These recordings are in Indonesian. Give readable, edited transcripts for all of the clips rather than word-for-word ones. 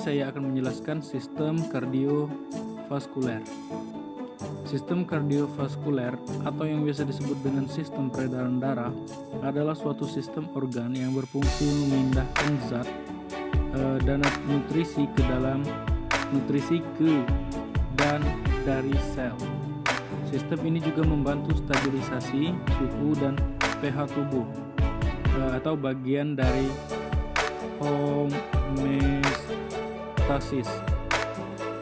saya akan menjelaskan sistem kardiovaskuler. Sistem kardiovaskuler atau yang biasa disebut dengan sistem peredaran darah adalah suatu sistem organ yang berfungsi memindahkan zat dan nutrisi ke dan dari sel. Sistem ini juga membantu stabilisasi suhu dan pH tubuh atau bagian dari homeostasis.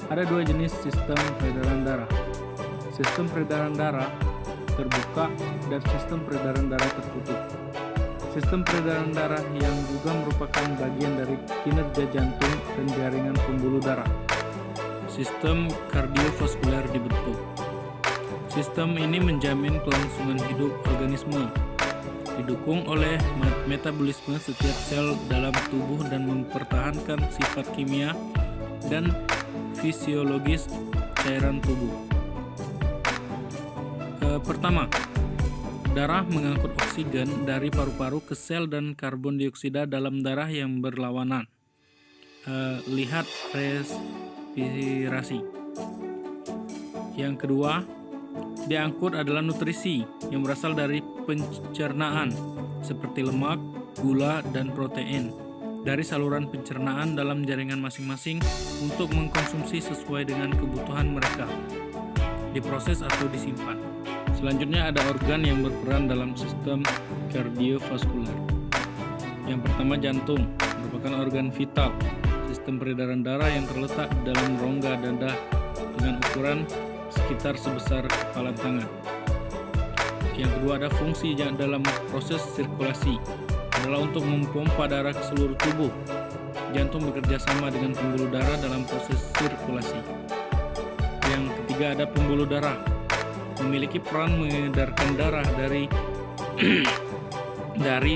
Ada dua jenis sistem peredaran darah. Sistem peredaran darah terbuka dan sistem peredaran darah tertutup. Sistem peredaran darah yang juga merupakan bagian dari kinerja jantung dan jaringan pembuluh darah. Sistem kardiovaskuler dibentuk. Sistem ini menjamin kelangsungan hidup organisme, didukung oleh metabolisme setiap sel dalam tubuh dan mempertahankan sifat kimia dan fisiologis cairan tubuh. Pertama, darah mengangkut oksigen dari paru-paru ke sel dan karbon dioksida dalam darah yang berlawanan. Lihat respirasi. Yang kedua, diangkut adalah nutrisi yang berasal dari pencernaan seperti lemak, gula, dan protein dari saluran pencernaan dalam jaringan masing-masing untuk mengkonsumsi sesuai dengan kebutuhan mereka, diproses atau disimpan. Selanjutnya ada organ yang berperan dalam sistem kardiovaskuler. Yang pertama, jantung merupakan organ vital sistem peredaran darah yang terletak dalam rongga dada dengan ukuran sekitar sebesar kepalan tangan. Yang kedua, ada fungsi dalam proses sirkulasi adalah untuk memompa darah ke seluruh tubuh. Jantung bekerja sama dengan pembuluh darah dalam proses sirkulasi. Yang ketiga, ada pembuluh darah memiliki peran mengedarkan darah dari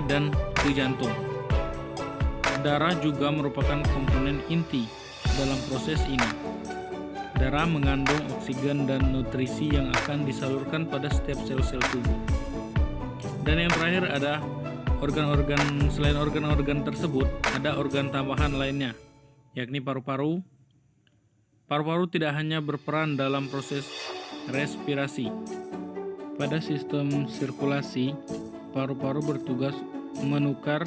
dan ke jantung. Darah juga merupakan komponen inti dalam proses ini. Darah mengandung oksigen dan nutrisi yang akan disalurkan pada setiap sel-sel tubuh. Dan yang terakhir ada organ-organ. Selain organ-organ tersebut, ada organ tambahan lainnya, yakni paru-paru. Paru-paru tidak hanya berperan dalam proses respirasi. Pada sistem sirkulasi, paru-paru bertugas menukar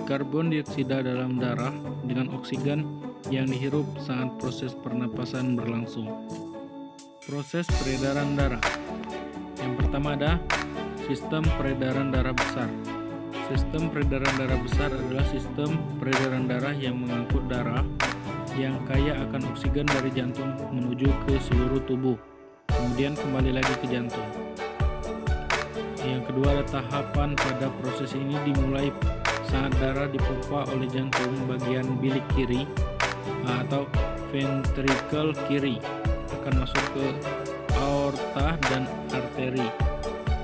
karbon dioksida dalam darah dengan oksigen yang dihirup saat proses pernapasan berlangsung. Proses peredaran darah. Yang pertama ada sistem peredaran darah besar. Sistem peredaran darah besar adalah sistem peredaran darah yang mengangkut darah yang kaya akan oksigen dari jantung menuju ke seluruh tubuh, kemudian kembali lagi ke jantung. Yang kedua, ada tahapan pada proses ini dimulai saat darah dipompa oleh jantung bagian bilik kiri atau ventricle kiri akan masuk ke aorta dan arteri,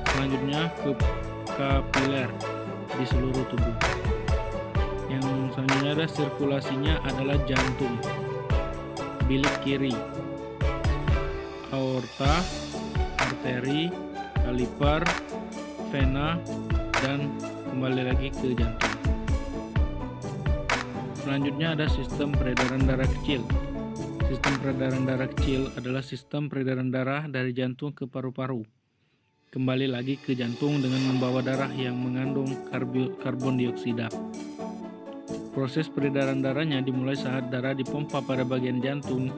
selanjutnya ke kapiler di seluruh tubuh. Yang selanjutnya ada sirkulasinya adalah jantung, bilik kiri, aorta, arteri, kaliper, vena, dan kembali lagi ke jantung. Selanjutnya ada sistem peredaran darah kecil. Sistem peredaran darah kecil adalah sistem peredaran darah dari jantung ke paru-paru, kembali lagi ke jantung dengan membawa darah yang mengandung karbon dioksida. Proses peredaran darahnya dimulai saat darah dipompa pada bagian jantung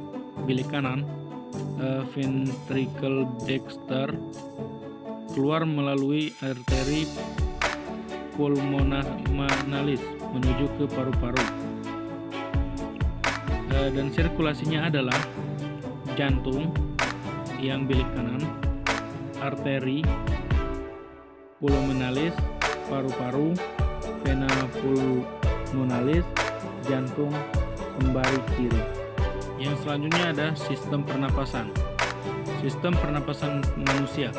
bilik kanan, ventricle dexter, keluar melalui arteri pulmonalis menuju ke paru-paru. Dan sirkulasinya adalah jantung yang bilik kanan, arteri pulmonalis, paru-paru, vena pulmonalis, jantung kembali kiri. Yang selanjutnya ada sistem pernapasan. Sistem pernapasan manusia,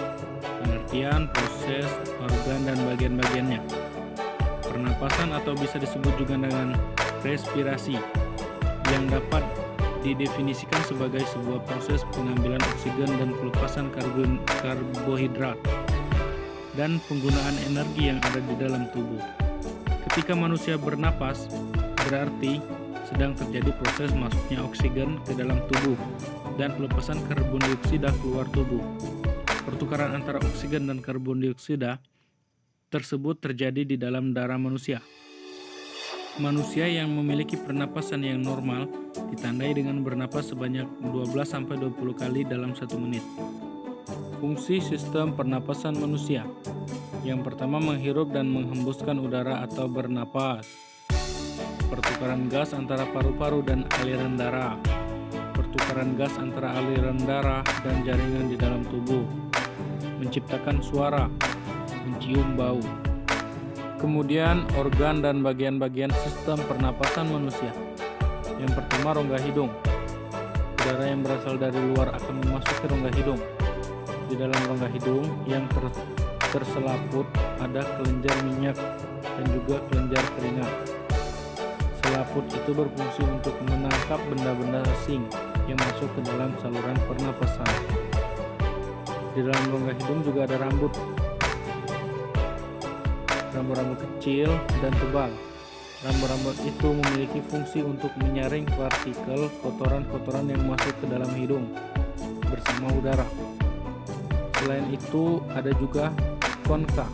pengertian, proses, organ, dan bagian-bagiannya. Pernapasan atau bisa disebut juga dengan respirasi yang dapat didefinisikan sebagai sebuah proses pengambilan oksigen dan pelepasan karbohidrat dan penggunaan energi yang ada di dalam tubuh. Ketika manusia bernapas, berarti sedang terjadi proses masuknya oksigen ke dalam tubuh dan pelepasan karbon dioksida keluar tubuh. Pertukaran antara oksigen dan karbon dioksida tersebut terjadi di dalam darah manusia. Manusia yang memiliki pernapasan yang normal ditandai dengan bernapas sebanyak 12-20 kali dalam 1 menit. Fungsi sistem pernapasan manusia. Yang pertama, menghirup dan menghembuskan udara atau bernapas. Pertukaran gas antara paru-paru dan aliran darah. Pertukaran gas antara aliran darah dan jaringan di dalam tubuh. Menciptakan suara, mencium bau. Kemudian organ dan bagian-bagian sistem pernapasan manusia. Yang pertama, rongga hidung. Udara yang berasal dari luar akan memasuki rongga hidung. Di dalam rongga hidung yang terselaput ada kelenjar minyak dan juga kelenjar keringat. Selaput itu berfungsi untuk menangkap benda-benda asing yang masuk ke dalam saluran pernapasan. Di dalam rongga hidung juga ada rambut kecil dan tebal. Rambut-rambut itu memiliki fungsi untuk menyaring partikel kotoran-kotoran yang masuk ke dalam hidung bersama udara. Selain itu, ada juga konka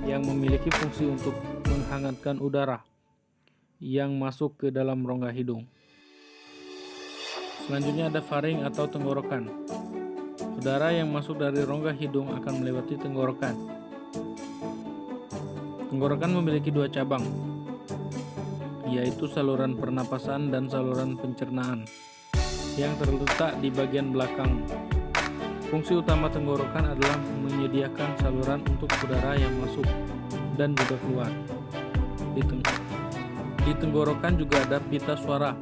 yang memiliki fungsi untuk menghangatkan udara yang masuk ke dalam rongga hidung. Selanjutnya ada faring atau tenggorokan. Udara yang masuk dari rongga hidung akan melewati tenggorokan. Tenggorokan memiliki 2 cabang, yaitu saluran pernapasan dan saluran pencernaan, yang terletak di bagian belakang. Fungsi utama tenggorokan adalah menyediakan saluran untuk udara yang masuk dan juga keluar. Di tenggorokan juga ada pita suara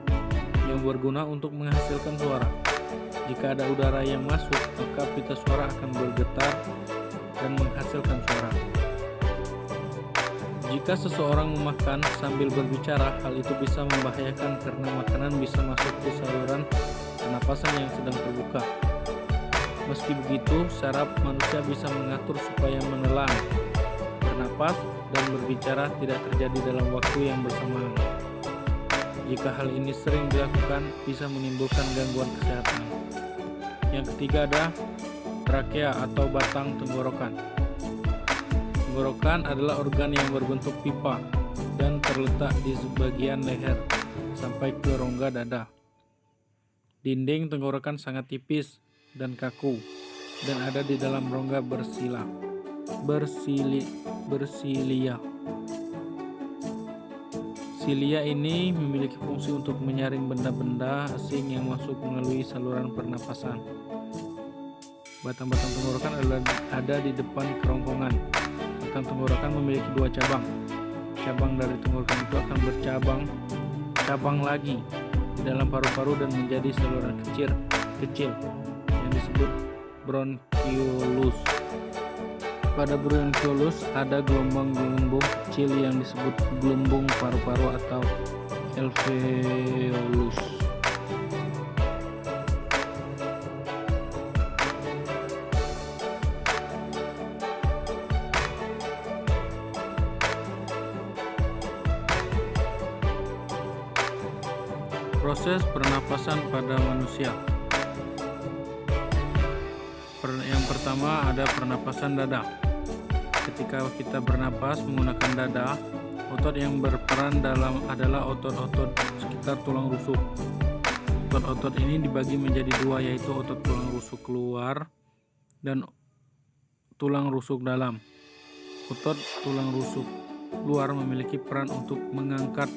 yang berguna untuk menghasilkan suara. Jika ada udara yang masuk, maka pita suara akan bergetar dan menghasilkan suara. Jika seseorang memakan sambil berbicara, hal itu bisa membahayakan karena makanan bisa masuk ke saluran pernapasan yang sedang terbuka. Meski begitu, saraf manusia bisa mengatur supaya menelan, bernapas, dan berbicara tidak terjadi dalam waktu yang bersamaan. Jika hal ini sering dilakukan, bisa menimbulkan gangguan kesehatan. Yang ketiga ada trakea atau batang tenggorokan. Tenggorokan adalah organ yang berbentuk pipa dan terletak di sebagian leher sampai ke rongga dada. Dinding tenggorokan sangat tipis dan kaku dan ada di dalam rongga bersilia. Silia ini memiliki fungsi untuk menyaring benda-benda asing yang masuk melalui saluran pernapasan. Batang-batang tenggorokan ada di depan kerongkongan. Batang tenggorokan memiliki 2 cabang. Cabang dari tenggorokan itu akan bercabang lagi di dalam paru-paru dan menjadi saluran kecil yang disebut bronchiolus. Pada bronchiolus ada gelombang-gelombang kecil yang disebut gelembung paru-paru atau alveolus. Proses pernapasan pada manusia. Yang pertama ada pernapasan dada. Ketika kita bernapas menggunakan dada, otot yang berperan adalah otot-otot sekitar tulang rusuk. Otot-otot ini dibagi menjadi 2, yaitu otot tulang rusuk luar dan tulang rusuk dalam. Otot tulang rusuk luar memiliki peran untuk mengangkat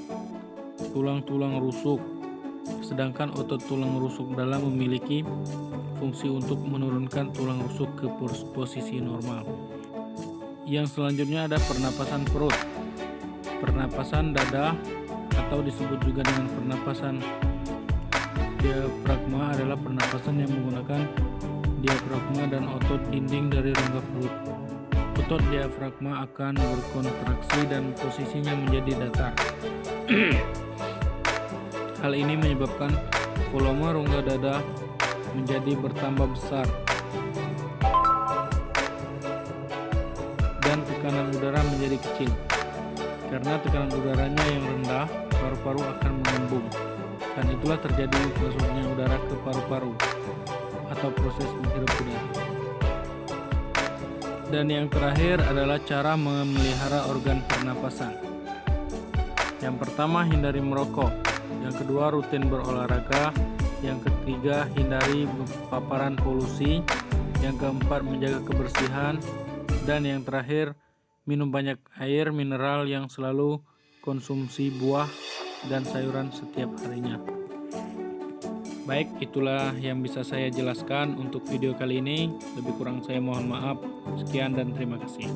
tulang-tulang rusuk, sedangkan otot tulang rusuk dalam memiliki fungsi untuk menurunkan tulang rusuk ke posisi normal. Yang selanjutnya ada pernapasan perut. Pernapasan dada atau disebut juga dengan pernapasan diafragma adalah pernapasan yang menggunakan diafragma dan otot dinding dari rongga perut. Otot diafragma akan berkontraksi dan posisinya menjadi datar. Hal ini menyebabkan volume rongga dada menjadi bertambah besar dan tekanan udara menjadi kecil. Karena tekanan udaranya yang rendah, paru-paru akan mengembung dan itulah terjadi masuknya udara ke paru-paru atau proses menghirup udara. Dan yang terakhir adalah cara memelihara organ pernapasan. Yang pertama, hindari merokok. Yang kedua, rutin berolahraga. Yang ketiga, hindari paparan polusi. Yang keempat, menjaga kebersihan. Dan yang terakhir, minum banyak air mineral yang selalu konsumsi buah dan sayuran setiap harinya. Baik, itulah yang bisa saya jelaskan untuk video kali ini. Lebih kurang saya mohon maaf. Sekian dan terima kasih.